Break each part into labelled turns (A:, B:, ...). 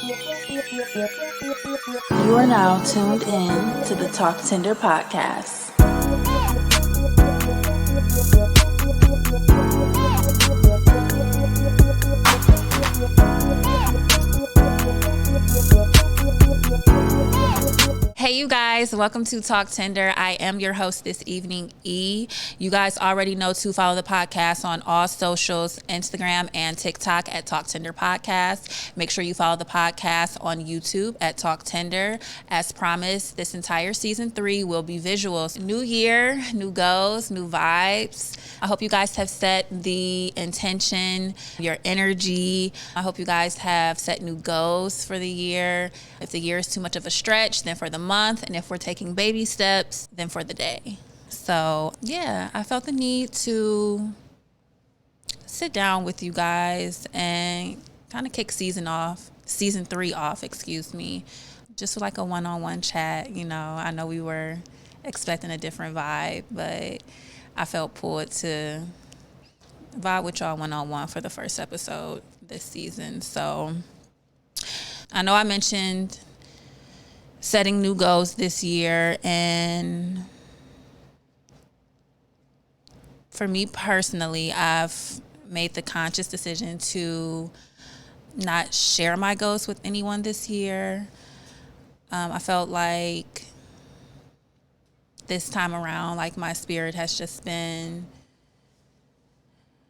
A: You are now tuned in to the Talk Tender podcast.
B: Hey you guys, welcome to Talk Tender. I am your host this evening, E. You guys already know to follow the podcast on all socials, Instagram and TikTok at Talk Tender Podcast. Make sure you follow the podcast on YouTube at Talk Tender. As promised, this entire season 3 will be visuals. New year, new goals, new vibes. I hope you guys have set the intention, your energy. I hope you guys have set new goals for the year. If the year is too much of a stretch, then for the month. And if we're taking baby steps, then for the day. So yeah, I felt the need to sit down with you guys and kind of kick season 3 off, just like a one-on-one chat. You know, I know we were expecting a different vibe, but I felt pulled to vibe with y'all one-on-one for the first episode this season. So I know I mentioned setting new goals this year, and for me personally, I've made the conscious decision to not share my goals with anyone this year. I felt like this time around, like my spirit has just been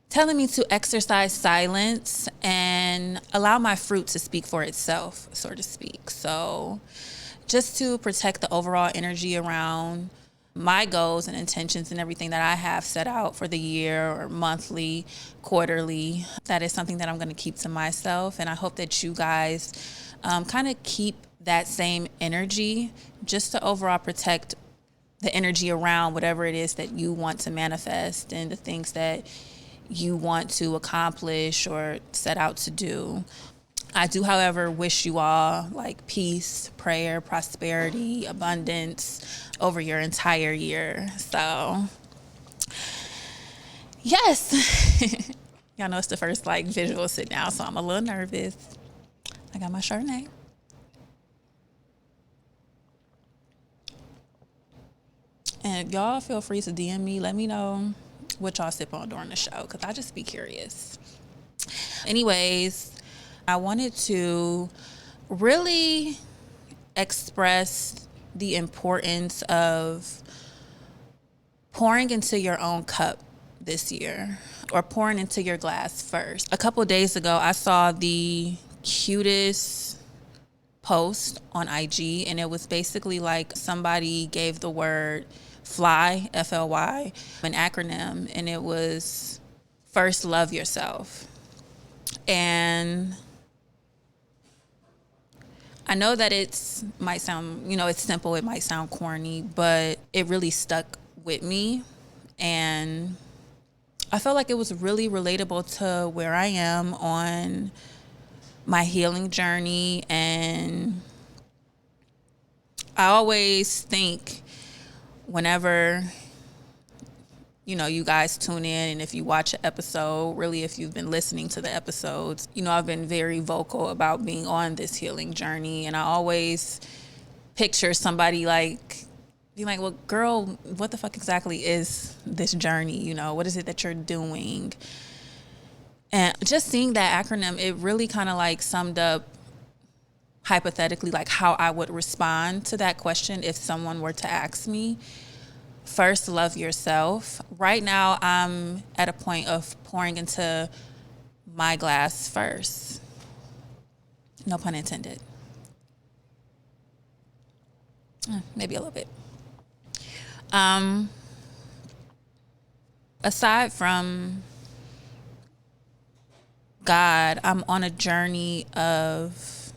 B: telling me to exercise silence and allow my fruit to speak for itself, so to speak. So just to protect the overall energy around my goals and intentions and everything that I have set out for the year or monthly, quarterly, that is something that I'm going to keep to myself. And I hope that you guys kind of keep that same energy just to overall protect the energy around whatever it is that you want to manifest and the things that you want to accomplish or set out to do. I do, however, wish you all like peace, prayer, prosperity, abundance over your entire year. So, yes. Y'all know it's the first like visual sit down, so I'm a little nervous. I got my Chardonnay. And y'all feel free to DM me. Let me know what y'all sip on during the show, because I just be curious. Anyways, I wanted to really express the importance of pouring into your own cup this year, or pouring into your glass first. A couple of days ago, I saw the cutest post on IG, and it was basically like somebody gave the word FLY, F-L-Y, an acronym, and it was first love yourself. And I know that it's simple, it might sound corny, but it really stuck with me. And I felt like it was really relatable to where I am on my healing journey. And I always think whenever, you guys tune in, and if you watch an episode, really if you've been listening to the episodes, I've been very vocal about being on this healing journey. And I always picture somebody like, being like, well, girl, what the fuck exactly is this journey? What is it that you're doing? And just seeing that acronym, it really kind of like summed up hypothetically like how I would respond to that question if someone were to ask me. First, love yourself. Right now, I'm at a point of pouring into my glass first. No pun intended. Maybe a little bit. Aside from God, I'm on a journey of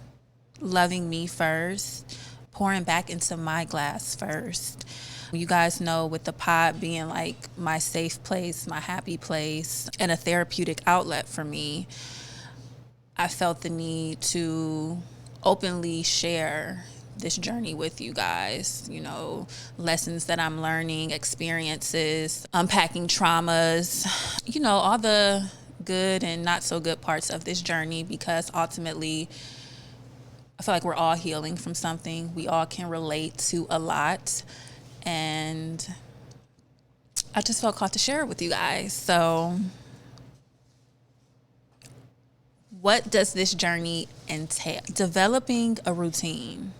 B: loving me first, pouring back into my glass first. You guys know, with the pod being like my safe place, my happy place, and a therapeutic outlet for me, I felt the need to openly share this journey with you guys. Lessons that I'm learning, experiences, unpacking traumas, all the good and not so good parts of this journey, because ultimately I feel like we're all healing from something. We all can relate to a lot. And I just felt called to share it with you guys. So, what does this journey entail? Developing a routine.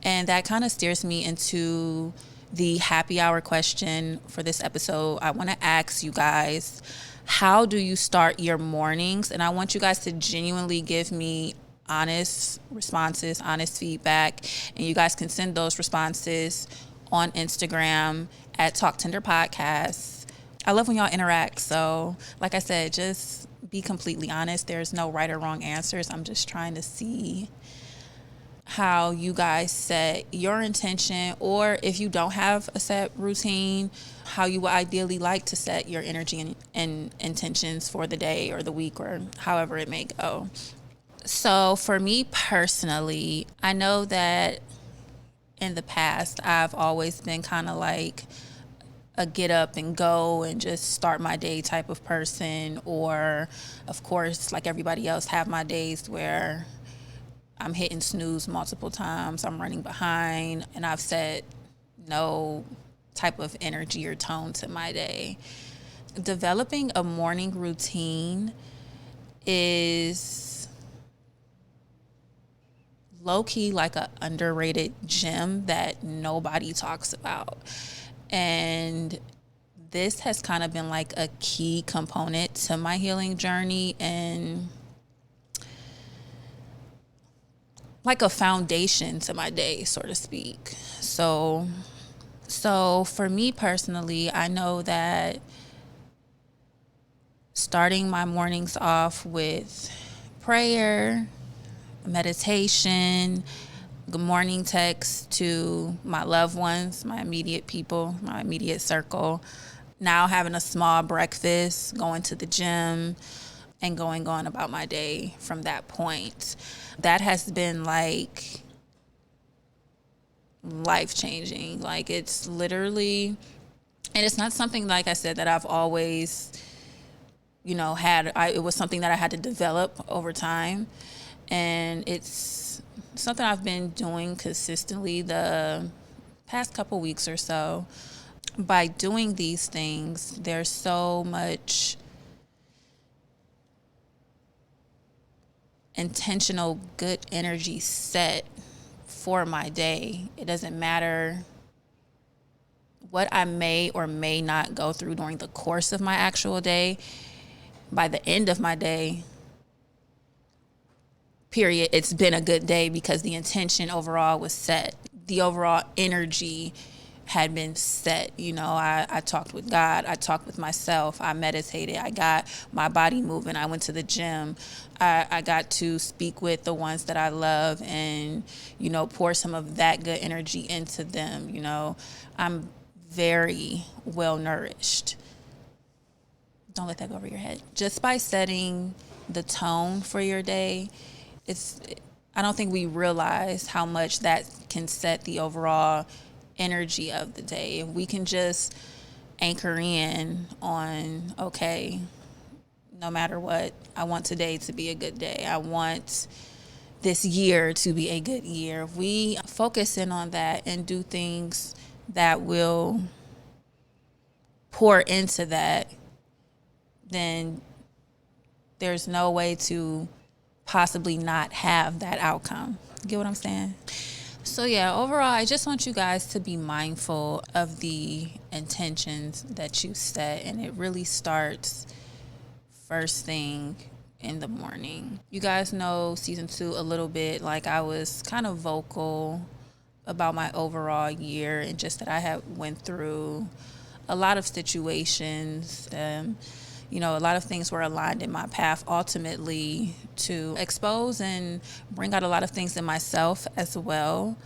B: And that kind of steers me into the happy hour question for this episode. I want to ask you guys, how do you start your mornings? And I want you guys to genuinely give me honest responses, honest feedback. And you guys can send those responses on Instagram at Talk Tender Podcast. I love when y'all interact. So, like I said, just be completely honest. There's no right or wrong answers. I'm just trying to see how you guys set your intention, or if you don't have a set routine, how you would ideally like to set your energy and intentions for the day or the week or however it may go. So for me personally, I know that in the past, I've always been kind of like a get up and go and just start my day type of person. Or, of course, like everybody else, have my days where I'm hitting snooze multiple times, I'm running behind, and I've set no type of energy or tone to my day. Developing a morning routine is low-key like an underrated gem that nobody talks about. And this has kind of been like a key component to my healing journey, and like a foundation to my day, so to speak. So for me personally, I know that starting my mornings off with prayer, meditation, good morning text to my loved ones, my immediate people, my immediate circle. Now having a small breakfast, going to the gym, and going on about my day from that point. That has been like life-changing. Like, it's literally, and it's not something, like I said, that I've always, had. It was something that I had to develop over time, and it's something I've been doing consistently the past couple weeks or so. By doing these things, there's so much intentional good energy set for my day. It doesn't matter what I may or may not go through during the course of my actual day. By the end of my day, period, it's been a good day because the intention overall was set. The overall energy had been set. I talked with God, I talked with myself, I meditated, I got my body moving, I went to the gym, I got to speak with the ones that I love and, pour some of that good energy into them. I'm very well nourished. Don't let that go over your head. Just by setting the tone for your day, I don't think we realize how much that can set the overall energy of the day. If we can just anchor in on, okay, no matter what, I want today to be a good day. I want this year to be a good year. If we focus in on that and do things that will pour into that, then there's no way to possibly not have that outcome. Get what I'm saying? So yeah, overall, I just want you guys to be mindful of the intentions that you set, and it really starts first thing in the morning. You guys know season 2 a little bit, like I was kind of vocal about my overall year and just that I had went through a lot of situations. A lot of things were aligned in my path ultimately to expose and bring out a lot of things in myself as well.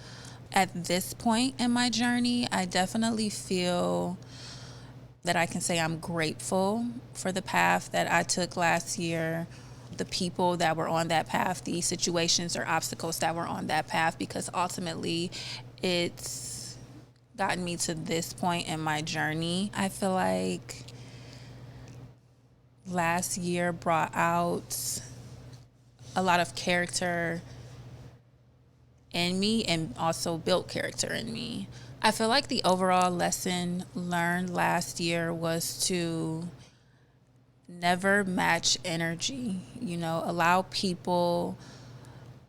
B: At this point in my journey, I definitely feel that I can say I'm grateful for the path that I took last year, the people that were on that path, the situations or obstacles that were on that path, because ultimately it's gotten me to this point in my journey. I feel like last year brought out a lot of character in me and also built character in me. I feel like the overall lesson learned last year was to never match energy, allow people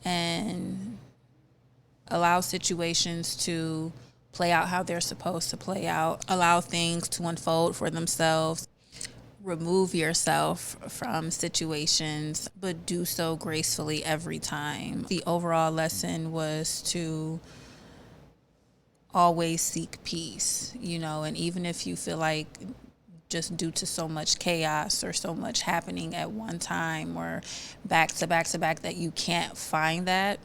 B: and allow situations to play out how they're supposed to play out, allow things to unfold for themselves. Remove yourself from situations, but do so gracefully every time. The overall lesson was to always seek peace, and even if you feel like just due to so much chaos or so much happening at one time or back to back to back that you can't find that,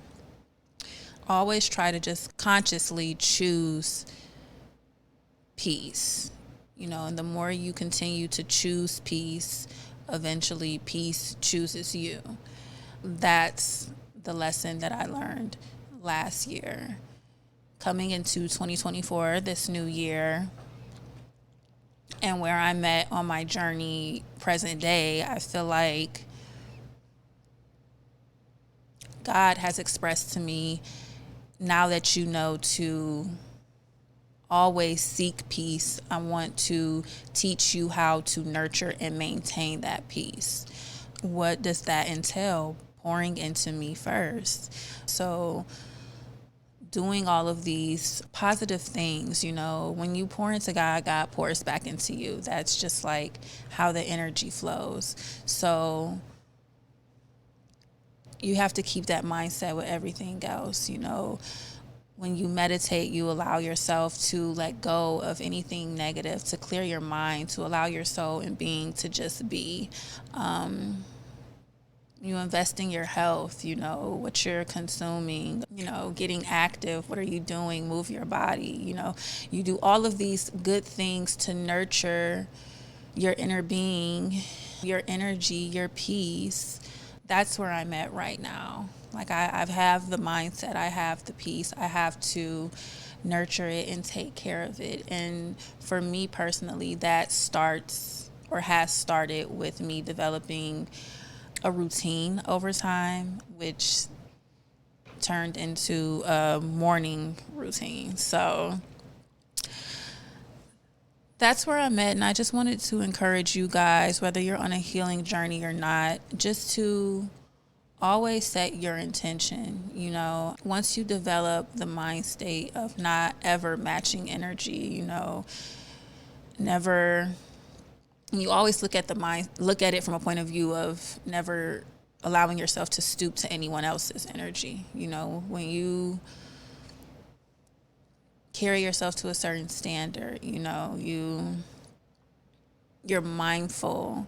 B: always try to just consciously choose peace, and the more you continue to choose peace, eventually peace chooses you. That's the lesson that I learned last year. Coming into 2024, this new year, and where I'm at on my journey present day, I feel like God has expressed to me, now that you know to always seek peace, I want to teach you how to nurture and maintain that peace. What does that entail? Pouring into me first. So doing all of these positive things, when you pour into God, God pours back into you. That's just like how the energy flows. So you have to keep that mindset with everything else, When you meditate, you allow yourself to let go of anything negative, to clear your mind, to allow your soul and being to just be. You invest in your health, what you're consuming, getting active. What are you doing? Move your body. You do all of these good things to nurture your inner being, your energy, your peace. That's where I'm at right now. Like I have the mindset, I have the peace, I have to nurture it and take care of it. And for me personally, that starts or has started with me developing a routine over time, which turned into a morning routine. So that's where I'm at. And I just wanted to encourage you guys, whether you're on a healing journey or not, just to always set your intention. Once you develop the mind state of not ever matching energy, never, you always look at it from a point of view of never allowing yourself to stoop to anyone else's energy. When you carry yourself to a certain standard, you're mindful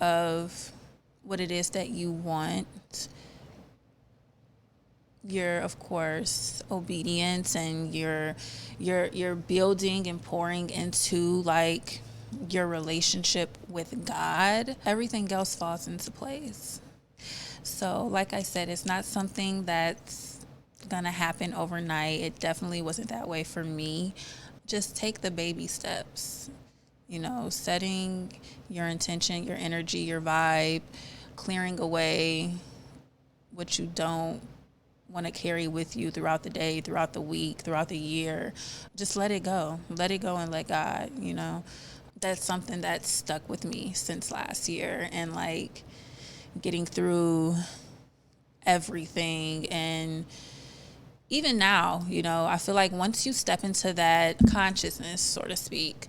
B: of what it is that you want. You're, of course, obedient, and you're building and pouring into like your relationship with God. Everything else falls into place. So like I said, it's not something that's gonna happen overnight. It definitely wasn't that way for me. Just take the baby steps, setting your intention, your energy, your vibe, clearing away what you don't want to carry with you throughout the day, throughout the week, throughout the year. Just let it go. Let it go and let God, That's something that's stuck with me since last year, and like getting through everything. And even now, I feel like once you step into that consciousness, so to speak,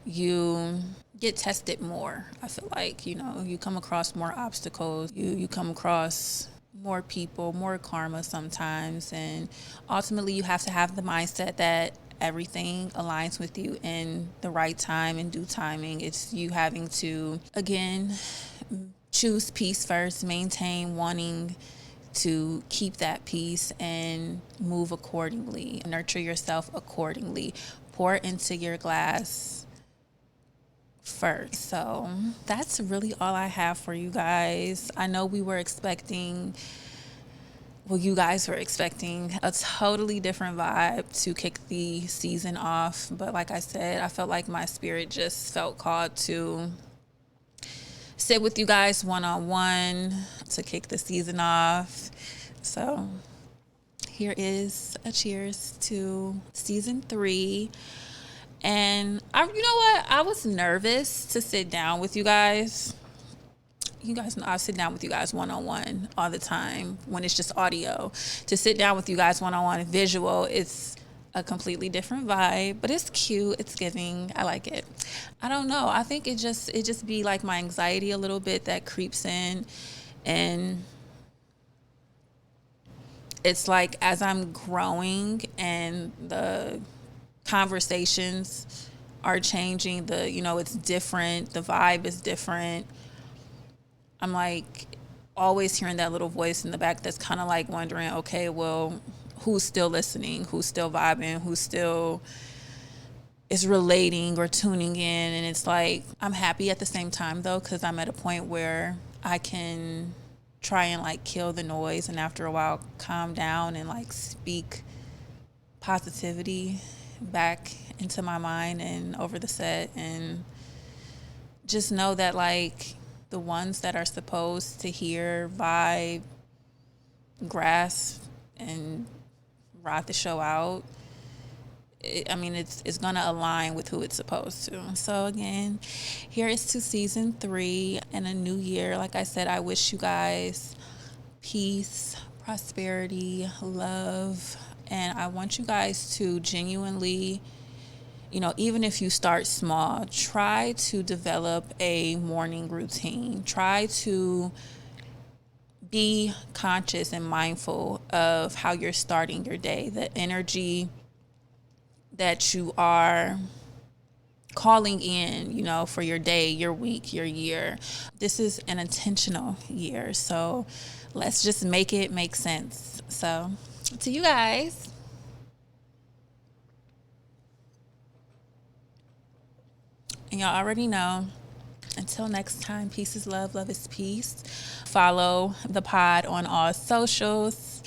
B: you get tested more. I feel like, you come across more obstacles, you come across more people, more karma sometimes, and ultimately you have to have the mindset that everything aligns with you in the right time and due timing. It's you having to, again, choose peace first, maintain wanting to keep that peace and move accordingly, nurture yourself accordingly, pour into your glass first. So that's really all I have for you guys. I know you guys were expecting a totally different vibe to kick the season off. But like I said, I felt like my spirit just felt called to sit with you guys one-on-one to kick the season off. So here is a cheers to season 3. And you know what? I was nervous to sit down with you guys. You guys know I sit down with you guys one-on-one all the time when it's just audio. To sit down with you guys one-on-one visual, it's a completely different vibe, but it's cute. It's giving. I like it. I don't know. I think it just be like my anxiety a little bit that creeps in, and it's like as I'm growing and the conversations are changing, it's different, the vibe is different. I'm like always hearing that little voice in the back that's kind of like wondering, okay, well, who's still listening? Who's still vibing? Who still is relating or tuning in? And it's like, I'm happy at the same time though, because I'm at a point where I can try and like kill the noise and after a while calm down and like speak positivity back into my mind and over the set, and just know that like the ones that are supposed to hear, vibe, grasp, and ride the show out, it's gonna align with who it's supposed to. So again, here is to season 3 and a new year. Like I said, I wish you guys peace, prosperity, love, and I want you guys to genuinely, even if you start small, try to develop a morning routine. Try to be conscious and mindful of how you're starting your day, the energy that you are calling in, for your day, your week, your year. This is an intentional year, so let's just make it make sense. So, to you guys. And y'all already know, until next time, peace is love, love is peace. Follow the pod on all socials,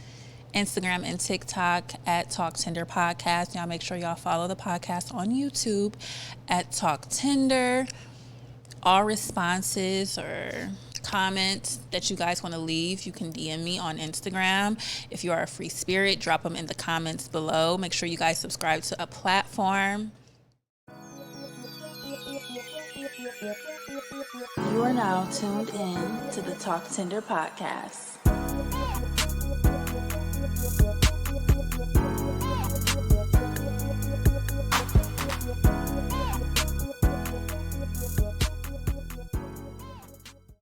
B: Instagram and TikTok at Talk Tender Podcast. Y'all make sure y'all follow the podcast on YouTube at Talk Tender. All responses or comments that you guys want to leave, you can DM me on Instagram. If you are a free spirit, drop them in the comments below. Make sure you guys subscribe to a platform.
A: You are now tuned in to the Talk Tender Podcast.